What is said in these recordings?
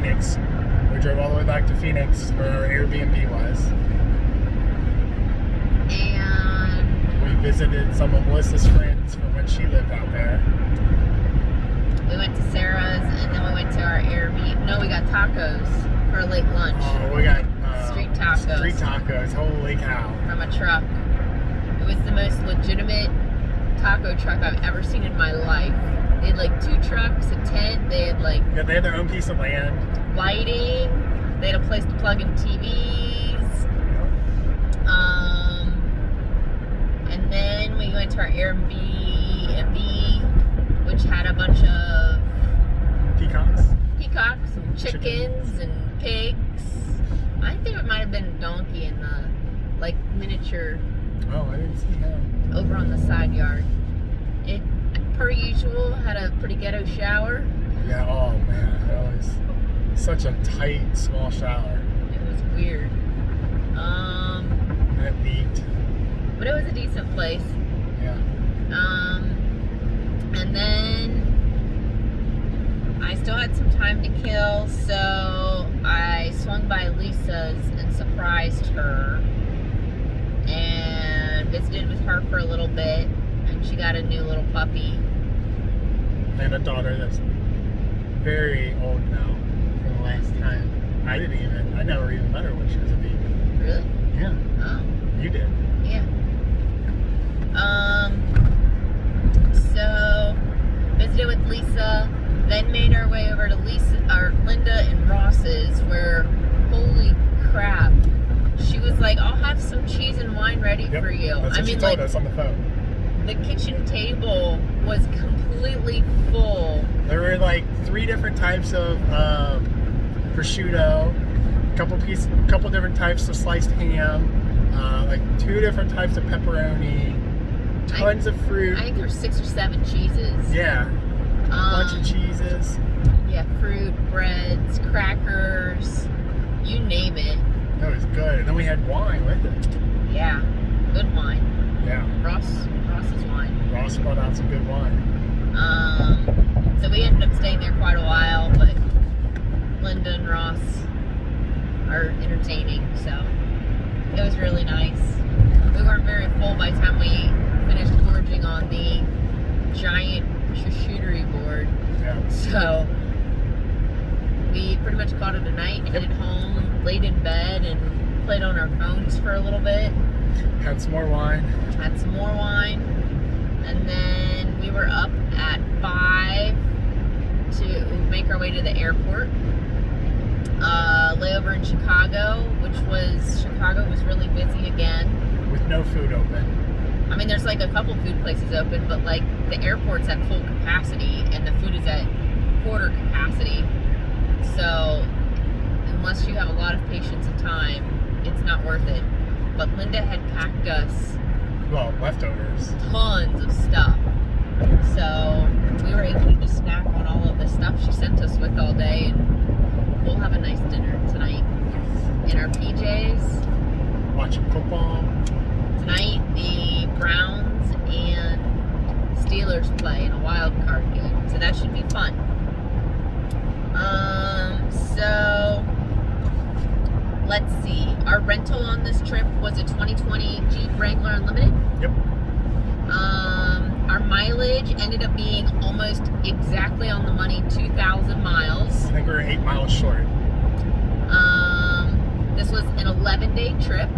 Phoenix. We drove all the way back to Phoenix where our Airbnb was. And we visited some of Melissa's friends from when she lived out there. We went to Sarah's, and then we went to our Airbnb. No, we got tacos for a late lunch. Oh, we got street tacos. Street tacos, holy cow. From a truck. It was the most legitimate taco truck I've ever seen in my life. They had like 2 trucks, a tent, they had like... Yeah, they had their own piece of land. Lighting, they had a place to plug in TVs. And then we went to our AirBNB, which had a bunch of peacocks and chickens and pigs. I think it might have been a donkey in the like miniature. Oh, I didn't see that. Over on the side yard. It, per usual, had a pretty ghetto shower. Yeah. Oh man, that was such a tight, small shower. It was weird. And it leaked. But it was a decent place. Yeah. And then I still had some time to kill, so I swung by Lisa's and surprised her and visited with her for a little bit, and she got a new little puppy. And a daughter that's very old now from the last time. I never even met her when she was a baby. Really? Yeah. Oh. You did. Yeah. So visited with Lisa, then made our way over to Linda and Ross's, where holy crap, she was like, "I'll have some cheese and wine ready for you." That's what she told us on the phone. The kitchen table was completely full. There were like 3 different types of prosciutto, a couple different types of sliced ham, like 2 different types of pepperoni, tons of fruit. I think there were 6 or 7 cheeses. Yeah, a bunch of cheeses. Yeah, fruit, breads, crackers, you name it. That was good. And then we had wine with it. Yeah, good wine. Yeah. Ross's wine. Ross brought out some good wine. So we ended up staying there quite a while, but Linda and Ross are entertaining, so it was really nice. We weren't very full by the time we finished gorging on the giant charcuterie board. Yeah. So we pretty much called it a night and headed home, laid in bed, and played on our phones for a little bit. Had some more wine. And then we were up at 5 to make our way to the airport. Layover in Chicago was really busy again. With no food open. I mean, there's like a couple food places open, but like the airport's at full capacity and the food is at quarter capacity. So unless you have a lot of patience and time, it's not worth it. But Linda had packed us leftovers. Tons of stuff. So we were able to just snack on all of the stuff she sent us with all day, and we'll have a nice dinner tonight. In our PJs. Watching football. Tonight the Browns and Steelers play in a wild card game. So that should be fun. So let's see. Our rental on this trip was a 2020 Jeep Wrangler Unlimited. Yep. Our mileage ended up being almost exactly on the money, 2,000 miles. I think we were 8 miles short. This was an 11-day trip.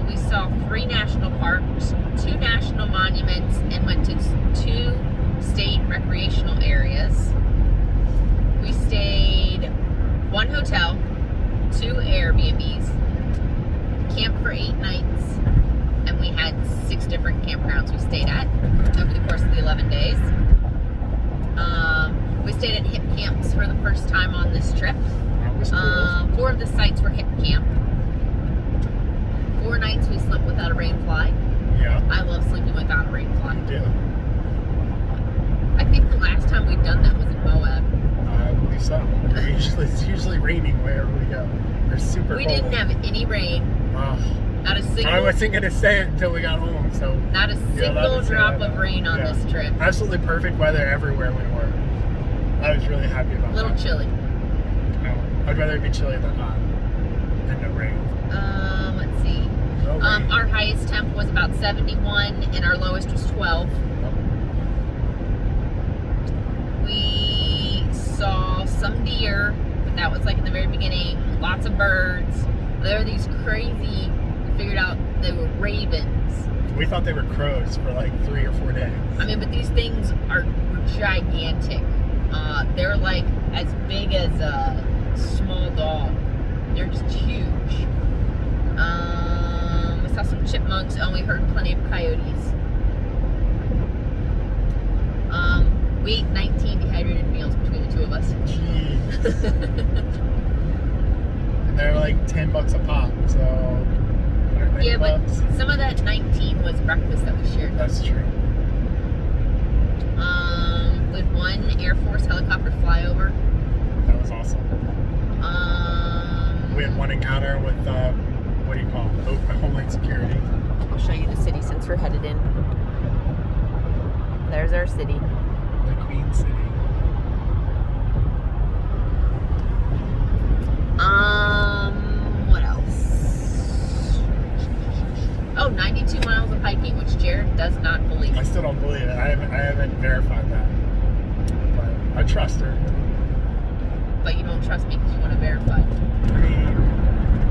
We saw 3 national parks, 2 national monuments, and went to 2 state recreational areas. We stayed 1 hotel, 2 Airbnbs, camped for 8 nights, and we had 6 different campgrounds we stayed at over the course of the 11 days. We stayed at Hipcamps for the first time on this trip. That was cool. 4 of the sites were Hipcamp. 4 nights we slept without a rain fly. Yeah. I love sleeping without a rain fly. You do. I think the last time we'd done that was in Moab. I believe so. It's usually raining wherever we go. They're super We cold. didn't have any rain. Not a single. I wasn't going to say it until we got home. So Not a single drop of rain on this trip. Absolutely perfect weather everywhere we were. I was really happy about A little that. chilly. I'd rather it be chilly than hot. And no rain. Let's see. No rain. Our highest temp was about 71 and our lowest was 12. We saw some deer, but that was like in the very beginning. Lots of birds. There were these crazy, we figured out they were ravens. We thought they were crows for like 3 or 4 days. I mean, but these things are gigantic. They're like as big as a small dog. They're just huge. We saw some chipmunks and we heard plenty of coyotes. We ate 19 dehydrated meals between the two of us. Jeez. And they're like $10 a pop, so 190 Yeah, but bucks. some of that 19 was breakfast that we shared. That's true. We had one Air Force helicopter flyover. That was awesome. We had one encounter with, what do you call it? Homeland Security. I'll show you the city since we're headed in. There's our city. The Queen City. What else? Oh, 92 miles of hiking, which Jared does not believe. I still don't believe it. I haven't verified that. But I trust her. But you don't trust me because you want to verify. I mean,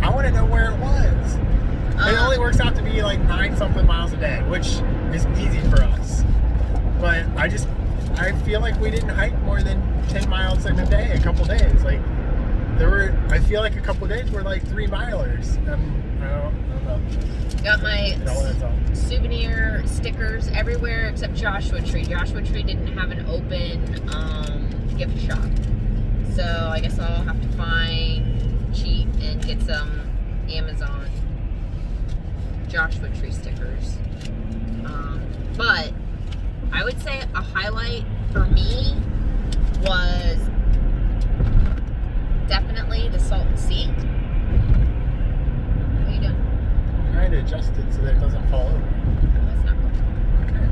I want to know where it was. It only works out to be like 9-something miles a day, which is easy for us. But I feel like we didn't hike more than 10 miles in a day, a couple days. Like, I feel like a couple days were like 3 milers. I don't know. Got my You know, that's all. souvenir stickers everywhere except Joshua Tree. Joshua Tree didn't have an open gift shop. So I guess I'll have to find cheap and get some Amazon Joshua Tree stickers. But I would say a highlight for me was definitely the Salton Sea. What are you doing? Trying to adjust it so that it doesn't fall over. No, it's not going. Okay.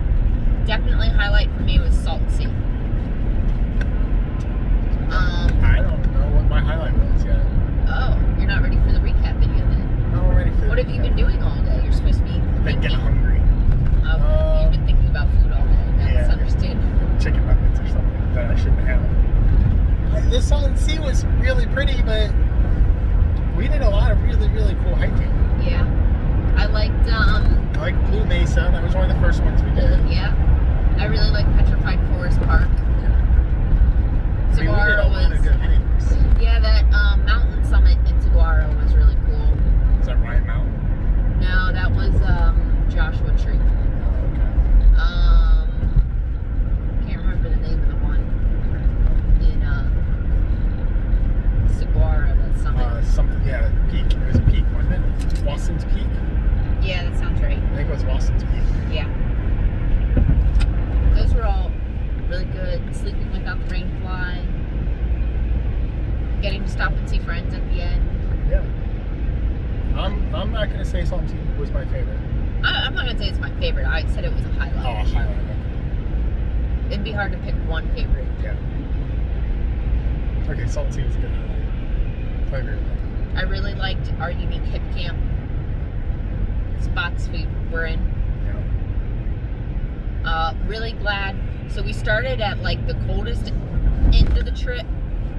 Definitely a highlight for me was Salton Sea. I don't know what my highlight was yet. Oh, you're not ready for the recap video then? No, I'm ready for What have you been doing all day? You're supposed to be I've been thinking. getting hungry. Oh, you've been thinking about food all day. That's Yeah. understandable. Chicken nuggets or something that I shouldn't have. The Salton Sea was really pretty, but we did a lot of really, really cool hiking. Yeah. I liked, I like Blue Mesa. That was one of the first ones we did. yeah. I really like Petrified Forest Park. I mean, we did a lot of good hikes. Yeah, that mountain summit in Saguaro was really cool. Is that Ryan Mountain? No, that was Joshua Tree. Oh, Can't remember the name of the one in Saguaro, that summit. Peak. It was a peak, wasn't it? Watson's Peak? Yeah, that sounds right. I think it was Watson's Peak. Yeah. Those were all really good. Sleeping without the rain fly. Getting to stop and see friends at the end. Yeah. I'm not going to say Salton Sea was my favorite. I'm not going to say it's my favorite. I said it was a highlight. Oh, highlight. It'd be hard to pick one favorite. Yeah. Okay, Salton Sea was a good highlight. I agree with that. I really liked our unique Hipcamp spots we were in. Yeah. Really glad. So we started at like the coldest end of the trip,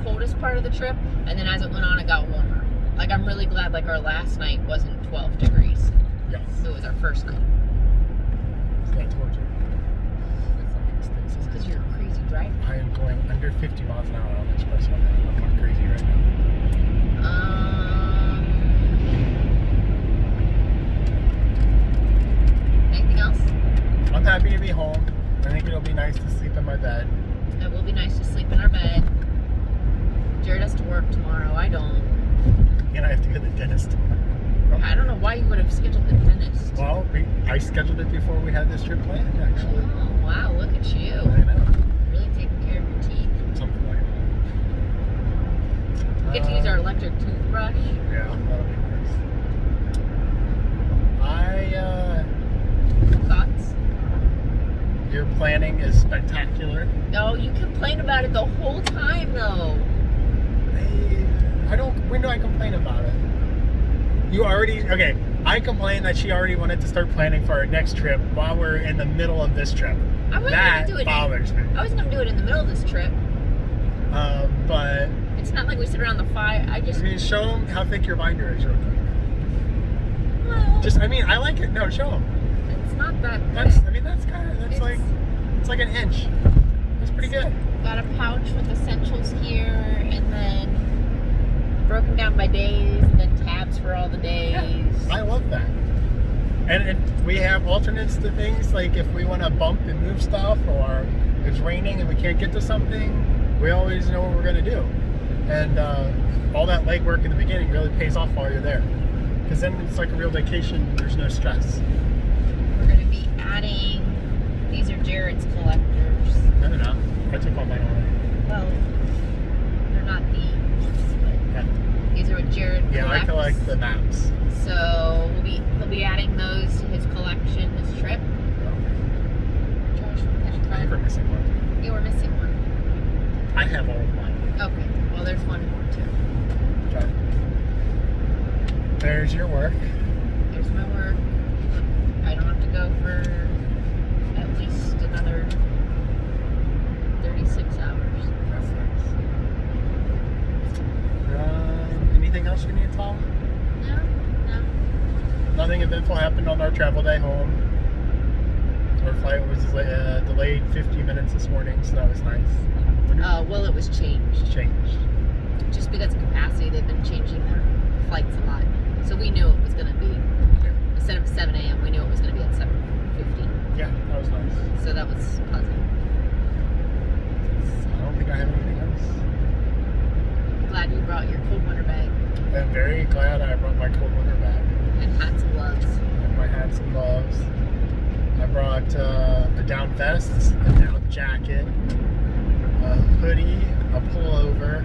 coldest part of the trip, and then as it went on, it got warmer. Like, I'm really glad like our last night wasn't 12 degrees. Yes. It was our first night. See, I told you. It's because you're a crazy driver. I am going under 50 miles an hour on the expressway. I'm going crazy right now. Anything else? I'm happy to be home. I think it'll be nice to sleep in my bed. It will be nice to sleep in our bed. Jared has to work tomorrow. I don't. And I have to go to the dentist tomorrow. I don't know why you would have scheduled the dentist. Well, I scheduled it before we had this trip planned, actually. Oh, wow. Look at you. I know. Really taking care of your teeth. Something like that. We get to use our electric toothbrush. Yeah, that'll be nice. Thoughts? Your plan planning is spectacular. No, you complain about it the whole time, though. I don't. When do I complain about it? You already okay. I complained that she already wanted to start planning for our next trip while we're in the middle of this trip. I wasn't That gonna do it. bothers me. I wasn't gonna do it in the middle of this trip. But It's not like we sit around the fire. I mean, show them how thick your binder is, real quick. Well, I mean, I like it. No, show them. it's not that. That's thick. it's like an inch. That's pretty good. Got a pouch with essentials here, and then broken down by days, and then tabs for all the days. Yeah, I love that. And we have alternates to things, like if we want to bump and move stuff, or it's raining and we can't get to something, we always know what we're going to do. And all that legwork in the beginning really pays off while you're there. Because then it's like a real vacation, there's no stress. We're going to be adding, these are Jared's collectors. I don't know. I took all mine already. Well, they're not these, but Yeah, these are what Jared collects. yeah, I collect the maps. So he'll be adding those to his collection this trip. Josh, I think we're missing one. yeah, we're missing one. I have all of mine. Okay, well there's one more too. Okay. There's your work. There's my work. I don't have to go for at least another 36 hours. That's nice. Anything else we need to tell? No. Nothing eventful happened on our travel day home. Our flight was delayed 50 minutes this morning, so that was nice. Well, it was changed. Changed. Just because of capacity, they've been changing their flights a lot. So we knew it was going to be, instead of 7 a.m., we knew it was going to be at 7:50. Yeah, that was nice. So that was pleasant. I don't think I have anything else. Glad you brought your cold winter bag I'm very glad I brought my cold winter bag. and hats and gloves. And my hats and gloves. I brought a down vest, a down jacket, a hoodie, a pullover.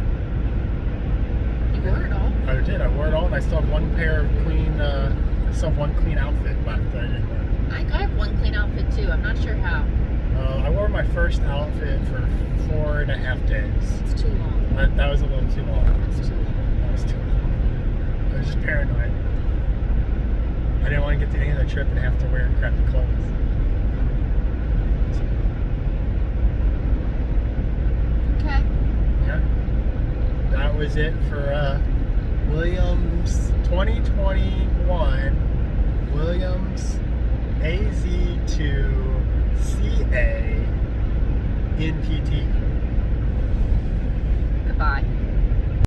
You wore it all? I did. I wore it all, and I still have one pair of clean. I still have one clean outfit left that I didn't wear. I have one clean outfit too. I'm not sure how. I wore my first outfit for 4.5 days. It's too long. That was a little too long. It's too long. That was too long. I was just paranoid. I didn't want to get to the end of the trip and have to wear crappy clothes. Okay. Yeah. That was it for Williams 2021 Williams AZ2 CA NPT. Goodbye.